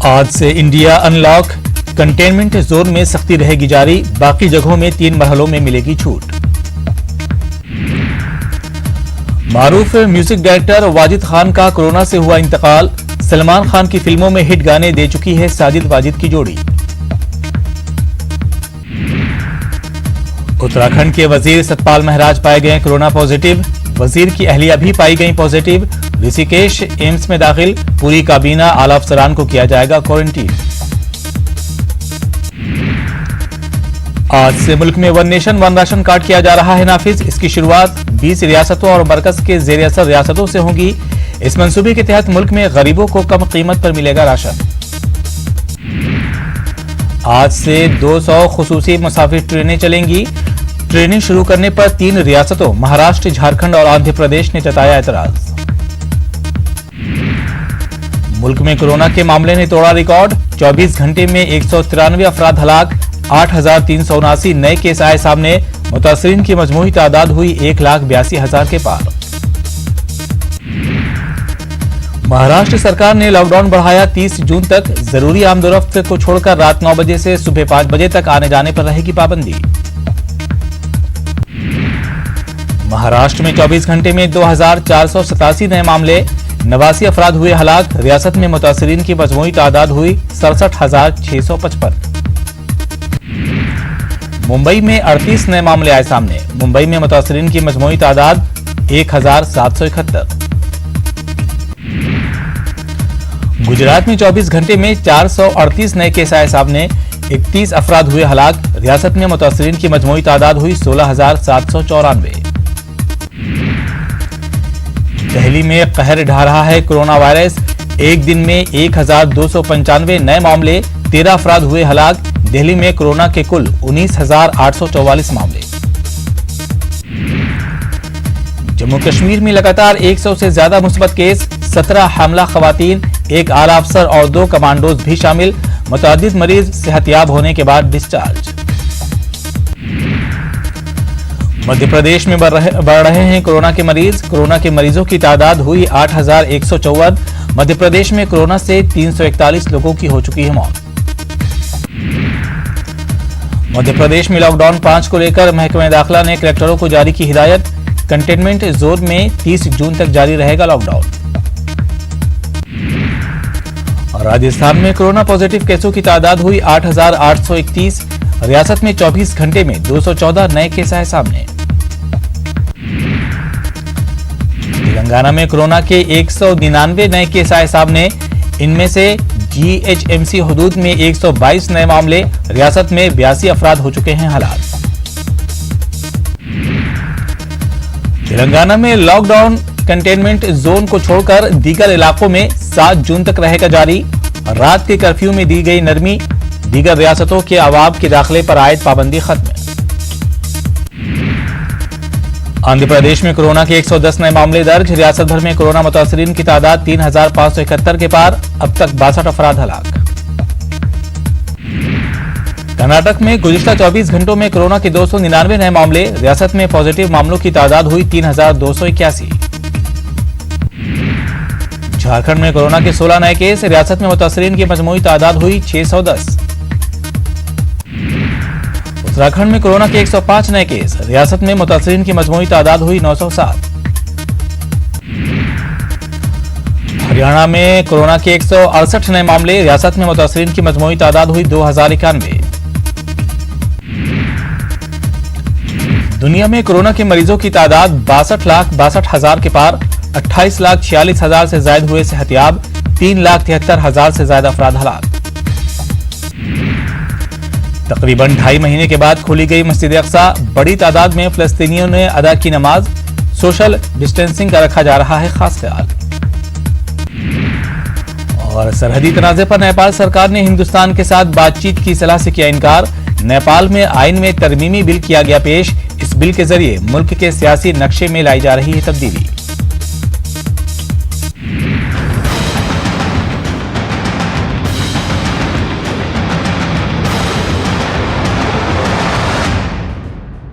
आज से India unlock, containment zone में सख्ती रहेगी जारी, बाकी जगहों में 3 मरहलों में मिलेगी छूट। मारूफ म्यूजिक डायरेक्टर वाजिद खान का कोरोना से हुआ इंतकाल, सलमान खान की फिल्मों में हिट गाने दे चुकी है साजिद वाजिद की जोड़ी। उत्तराखंड के वजीर सतपाल महराज पाए गए कोरोना पॉजिटिव, वजीर की अहलिया भी पाई गई पॉजिटिव। ऋषिकेश एम्स में दाखिल, पूरी काबीना आला अफसरान को किया जाएगा क्वारंटीन। आज से मुल्क में one nation one ration card किया जा रहा है नाफिज। इसकी शुरुआत 20 रियासतों और मरकज के जेर असर रियासतों से होगी। इस मंसूबे के तहत मुल्क में गरीबों को कम कीमत पर मिलेगा राशन। आज से 200 खुसूसी मुसाफिर ट्रेनें चलेंगी। ट्रेनिंग शुरू करने पर 3 रियासतों महाराष्ट्र, झारखंड और आंध्र प्रदेश ने जताया एतराज। मुल्क में कोरोना के मामले ने तोड़ा रिकॉर्ड, 24 घंटे में 193 अफराद हलाक, 8,379 नए केस आए सामने। मुतासरीन की मजमूई तादाद हुई 1,82,000 के पार। महाराष्ट्र सरकार ने लॉकडाउन बढ़ाया 30 जून तक। जरूरी आमदोरफ्त को छोड़कर रात 9 बजे से सुबह 5 बजे तक आने जाने पर रहेगी पाबंदी। महाराष्ट्र में 24 घंटे में 2,487 नए मामले, 89 अफराद हुए हलाक। रियासत में मुतासरीन की मजमूई तादाद हुई 67,655। मुंबई में 38 नए मामले आए सामने। मुंबई में मुतासरीन की मजमूई तादाद 1,771। गुजरात में 24 घंटे में 438 नए केस आए सामने, 31 अफराद हुए हलाक। रियासत में मुतासरीन की मजमूई तादाद हुई 16,794। दिल्ली में कहर ढा रहा है कोरोना वायरस। एक दिन में 1,295 नए मामले, 13 अफराद हुए हलाक। दिल्ली में कोरोना के कुल 19,844 मामले। जम्मू कश्मीर में लगातार 100 से ज्यादा मुस्बत केस, 17 हमला खवातीन, 1 आला अफसर और 2 कमांडोज भी शामिल। मुतअद्दिद मरीज सेहतयाब होने के बाद डिस्चार्ज। मध्य प्रदेश में बढ़ रहे हैं कोरोना के मरीज। कोरोना के मरीजों की तादाद हुई 8,154। मध्य प्रदेश में कोरोना से 341 लोगों की हो चुकी है मौत। मध्य प्रदेश में लॉकडाउन 5 को लेकर महकमे दाखिला ने कलेक्टरों को जारी की हिदायत। कंटेनमेंट जोन में 30 जून तक जारी रहेगा लॉकडाउन। और राजस्थान में कोरोना पॉजिटिव केसों की तादाद हुई 8,831। रियासत में 24 घंटे में 214 नए केस आए सामने। तेलंगाना में कोरोना के 199 नए केस आए सामने। इनमें से जीएचएमसी हुदूद में 122 नए मामले। रियासत में 82 अफराद हो चुके हैं हलाक। तेलंगाना में लॉकडाउन कंटेनमेंट जोन को छोड़कर दीगर इलाकों में 7 जून तक रहेगा जारी। रात के कर्फ्यू में दी गई नरमी। दीगर रियासतों के अवाब के दाखिले पर आयद पाबंदी खत्म। आंध्र प्रदेश में कोरोना के 110 नए मामले दर्ज। रियासत भर में कोरोना मुतासरीन की तादाद 3,571 के पार। अब तक 62 अफराद हलाक। कर्नाटक में गुज़िश्ता 24 घंटों में कोरोना के 299 नए मामले। रियासत में पॉजिटिव मामलों की तादाद हुई 3,281। झारखंड में कोरोना के 16 नए केस। रियासत में मुतासरीन की मजमूई तादाद हुई 610। उत्तराखंड में कोरोना के 105 नए केस। रियासत में मुतासरीन की मजमूई तादाद हुई 907। हरियाणा में कोरोना के 168 नए मामले। रियासत में मुतासरीन की मजमूई तादाद हुई 2,091। दुनिया में कोरोना के मरीजों की तादाद 62,62,000 के पार। 28,46,000 से ज्यादा हुए सेहतयाब। 3,73,000 से ज्यादा अफराद हलाक। तकरीबन 2.5 महीने के बाद खोली गई मस्जिद अक्सा। बड़ी तादाद में फलस्तीनियों ने अदा की नमाज। सोशल डिस्टेंसिंग का रखा जा रहा है खास ख्याल। और सरहदी तनाज़े पर नेपाल सरकार ने हिंदुस्तान के साथ बातचीत की सलाह से किया इनकार। नेपाल में आइन में तरमीमी बिल किया गया पेश। इस बिल के जरिए मुल्क के सियासी नक्शे में लाई जा रही है तब्दीली।